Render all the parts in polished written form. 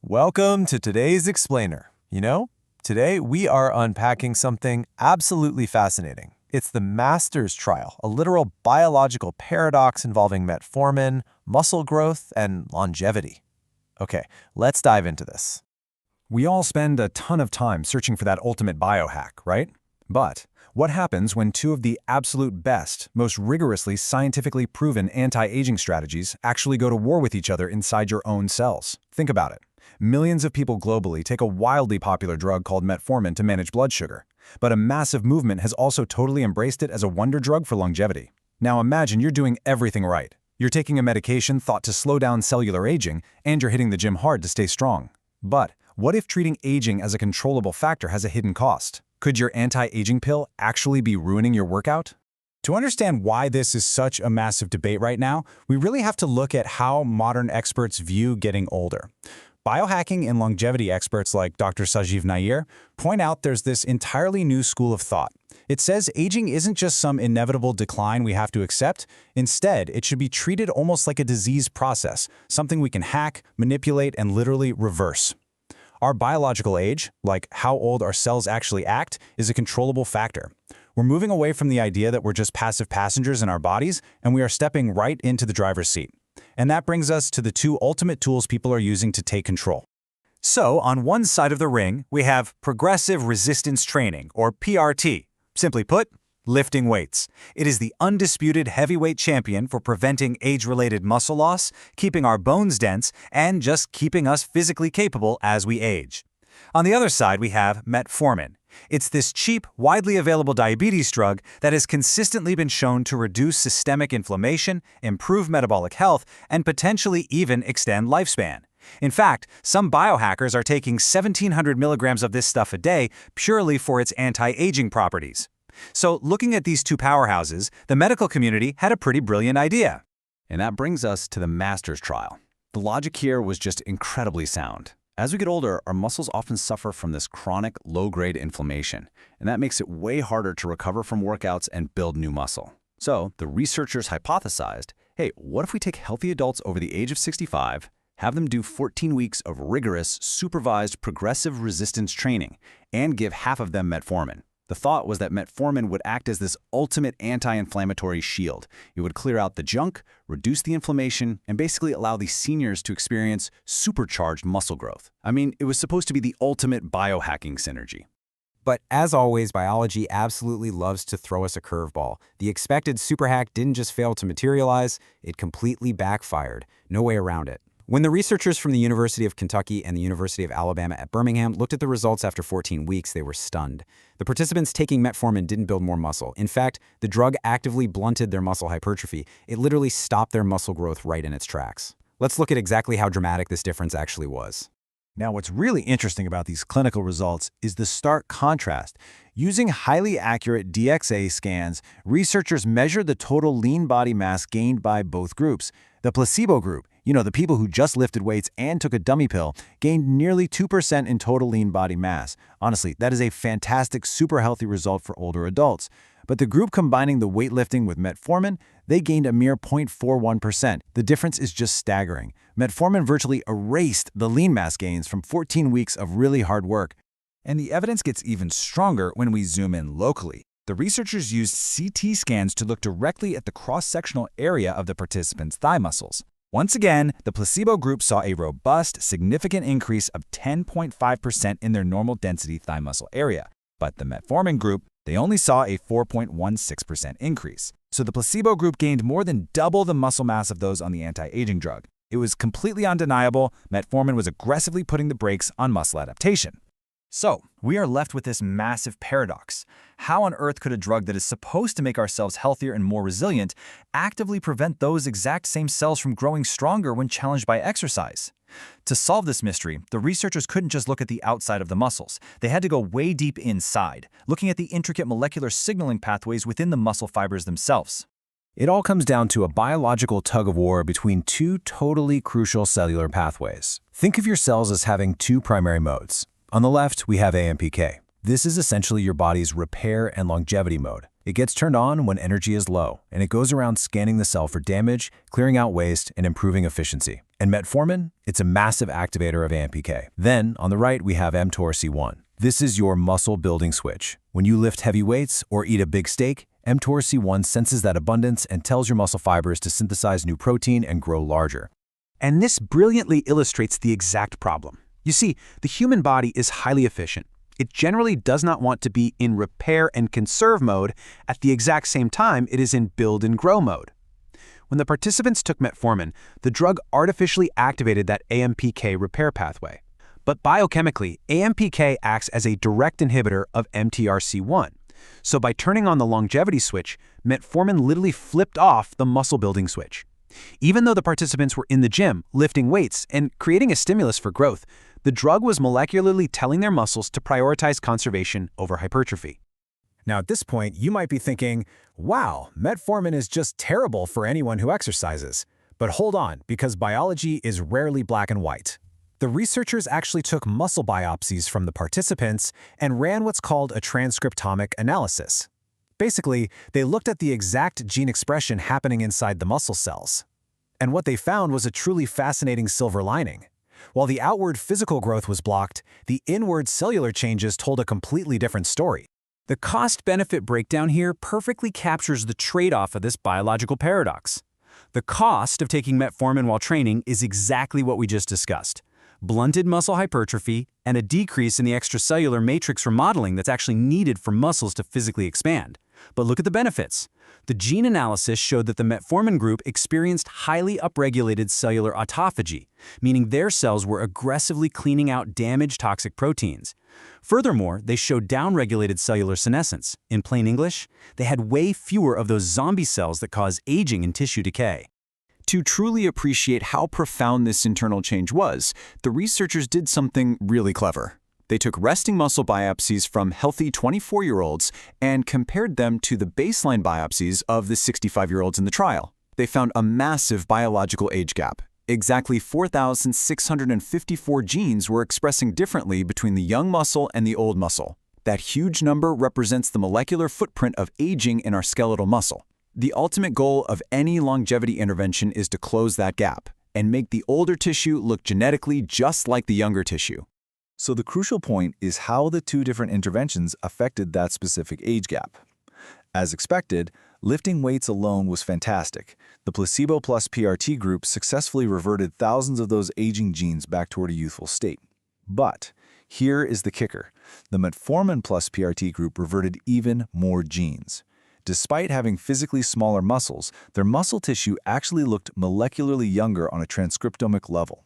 Welcome to today's Explainer. Today we are unpacking something absolutely fascinating. It's the master's trial, a literal biological paradox involving metformin, muscle growth, and longevity. Okay, let's dive into this. We all spend a ton of time searching for that ultimate biohack, right? But what happens when two of the absolute best, most rigorously scientifically proven anti-aging strategies actually go to war with each other inside your own cells? Think about it. Millions of people globally take a wildly popular drug called metformin to manage blood sugar, but a massive movement has also totally embraced it as a wonder drug for longevity. Now imagine you're doing everything right. You're taking a medication thought to slow down cellular aging, and you're hitting the gym hard to stay strong. But what if treating aging as a controllable factor has a hidden cost? Could your anti-aging pill actually be ruining your workout? To understand why this is such a massive debate right now, we really have to look at how modern experts view getting older. Biohacking and longevity experts like Dr. Sajiv Nair point out there's this entirely new school of thought. It says aging isn't just some inevitable decline we have to accept. Instead, it should be treated almost like a disease process, something we can hack, manipulate, and literally reverse. Our biological age, like how old our cells actually act, is a controllable factor. We're moving away from the idea that we're just passive passengers in our bodies, and we are stepping right into the driver's seat. And that brings us to the two ultimate tools people are using to take control. So, on one side of the ring, we have progressive resistance training, or PRT. Simply put, lifting weights. It is the undisputed heavyweight champion for preventing age-related muscle loss, keeping our bones dense, and just keeping us physically capable as we age. On the other side, we have metformin. It's this cheap, widely available diabetes drug that has consistently been shown to reduce systemic inflammation, improve metabolic health, and potentially even extend lifespan. In fact, some biohackers are taking 1,700 milligrams of this stuff a day purely for its anti-aging properties. So, looking at these two powerhouses, the medical community had a pretty brilliant idea. And that brings us to the master's trial. The logic here was just incredibly sound. As we get older, our muscles often suffer from this chronic, low-grade inflammation, and that makes it way harder to recover from workouts and build new muscle. So, the researchers hypothesized, hey, what if we take healthy adults over the age of 65, have them do 14 weeks of rigorous, supervised progressive resistance training, and give half of them metformin? The thought was that metformin would act as this ultimate anti-inflammatory shield. It would clear out the junk, reduce the inflammation, and basically allow these seniors to experience supercharged muscle growth. I mean, it was supposed to be the ultimate biohacking synergy. But as always, biology absolutely loves to throw us a curveball. The expected super hack didn't just fail to materialize, it completely backfired. No way around it. When the researchers from the University of Kentucky and the University of Alabama at Birmingham looked at the results after 14 weeks, they were stunned. The participants taking metformin didn't build more muscle. In fact, the drug actively blunted their muscle hypertrophy. It literally stopped their muscle growth right in its tracks. Let's look at exactly how dramatic this difference actually was. Now, what's really interesting about these clinical results is the stark contrast. Using highly accurate DXA scans, researchers measured the total lean body mass gained by both groups. The placebo group, the people who just lifted weights and took a dummy pill, gained nearly 2% in total lean body mass. Honestly, that is a fantastic, super healthy result for older adults. But the group combining the weightlifting with metformin, they gained a mere 0.41%. The difference is just staggering. Metformin virtually erased the lean mass gains from 14 weeks of really hard work. And the evidence gets even stronger when we zoom in locally. The researchers used CT scans to look directly at the cross-sectional area of the participants' thigh muscles. Once again, the placebo group saw a robust, significant increase of 10.5% in their normal density thigh muscle area. But the metformin group, they only saw a 4.16% increase. So the placebo group gained more than double the muscle mass of those on the anti-aging drug. It was completely undeniable. Metformin was aggressively putting the brakes on muscle adaptation. So, we are left with this massive paradox. How on earth could a drug that is supposed to make ourselves healthier and more resilient actively prevent those exact same cells from growing stronger when challenged by exercise? To solve this mystery, the researchers couldn't just look at the outside of the muscles. They had to go way deep inside, looking at the intricate molecular signaling pathways within the muscle fibers themselves. It all comes down to a biological tug-of-war between two totally crucial cellular pathways. Think of your cells as having two primary modes. On the left, we have AMPK. This is essentially your body's repair and longevity mode. It gets turned on when energy is low, and it goes around scanning the cell for damage, clearing out waste, and improving efficiency. And metformin, it's a massive activator of AMPK. Then, on the right, we have mTORC1. This is your muscle-building switch. When you lift heavy weights or eat a big steak, mTORC1 senses that abundance and tells your muscle fibers to synthesize new protein and grow larger. And this brilliantly illustrates the exact problem. You see, the human body is highly efficient. It generally does not want to be in repair and conserve mode at the exact same time it is in build and grow mode. When the participants took metformin, the drug artificially activated that AMPK repair pathway. But biochemically, AMPK acts as a direct inhibitor of mTORC1. So by turning on the longevity switch, metformin literally flipped off the muscle-building switch. Even though the participants were in the gym, lifting weights, and creating a stimulus for growth, the drug was molecularly telling their muscles to prioritize conservation over hypertrophy. Now, at this point, you might be thinking, wow, metformin is just terrible for anyone who exercises. But hold on, because biology is rarely black and white. The researchers actually took muscle biopsies from the participants and ran what's called a transcriptomic analysis. Basically, they looked at the exact gene expression happening inside the muscle cells. And what they found was a truly fascinating silver lining. While the outward physical growth was blocked, the inward cellular changes told a completely different story. The cost-benefit breakdown here perfectly captures the trade-off of this biological paradox. The cost of taking metformin while training is exactly what we just discussed: blunted muscle hypertrophy and a decrease in the extracellular matrix remodeling that's actually needed for muscles to physically expand. But look at the benefits. The gene analysis showed that the metformin group experienced highly upregulated cellular autophagy, meaning their cells were aggressively cleaning out damaged toxic proteins. Furthermore, they showed downregulated cellular senescence. In plain English, they had way fewer of those zombie cells that cause aging and tissue decay. To truly appreciate how profound this internal change was, the researchers did something really clever. They took resting muscle biopsies from healthy 24-year-olds and compared them to the baseline biopsies of the 65-year-olds in the trial. They found a massive biological age gap. Exactly 4,654 genes were expressing differently between the young muscle and the old muscle. That huge number represents the molecular footprint of aging in our skeletal muscle. The ultimate goal of any longevity intervention is to close that gap and make the older tissue look genetically just like the younger tissue. So the crucial point is how the two different interventions affected that specific age gap. As expected, lifting weights alone was fantastic. The placebo plus PRT group successfully reverted thousands of those aging genes back toward a youthful state. But here is the kicker. The metformin plus PRT group reverted even more genes. Despite having physically smaller muscles, their muscle tissue actually looked molecularly younger on a transcriptomic level.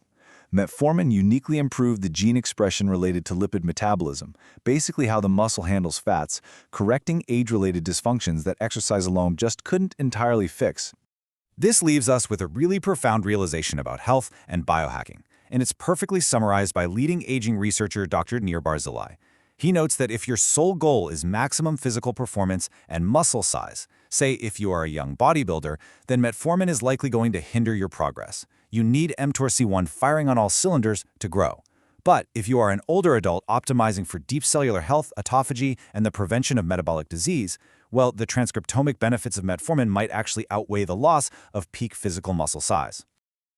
Metformin uniquely improved the gene expression related to lipid metabolism, basically how the muscle handles fats, correcting age-related dysfunctions that exercise alone just couldn't entirely fix. This leaves us with a really profound realization about health and biohacking, and it's perfectly summarized by leading aging researcher Dr. Nir Barzilai. He notes that if your sole goal is maximum physical performance and muscle size, say if you are a young bodybuilder, then metformin is likely going to hinder your progress. You need mTORC1 firing on all cylinders to grow. But if you are an older adult optimizing for deep cellular health, autophagy, and the prevention of metabolic disease, well, the transcriptomic benefits of metformin might actually outweigh the loss of peak physical muscle size.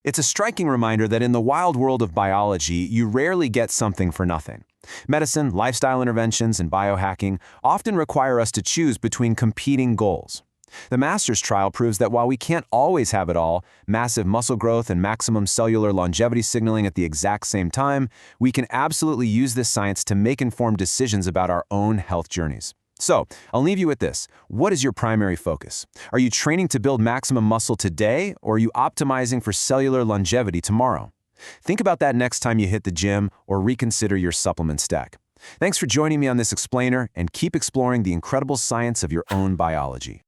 It's a striking reminder that in the wild world of biology, you rarely get something for nothing. Medicine, lifestyle interventions, and biohacking often require us to choose between competing goals. The Masters trial proves that while we can't always have it all, massive muscle growth and maximum cellular longevity signaling at the exact same time, we can absolutely use this science to make informed decisions about our own health journeys. So, I'll leave you with this. What is your primary focus? Are you training to build maximum muscle today, or are you optimizing for cellular longevity tomorrow? Think about that next time you hit the gym or reconsider your supplement stack. Thanks for joining me on this explainer, and keep exploring the incredible science of your own biology.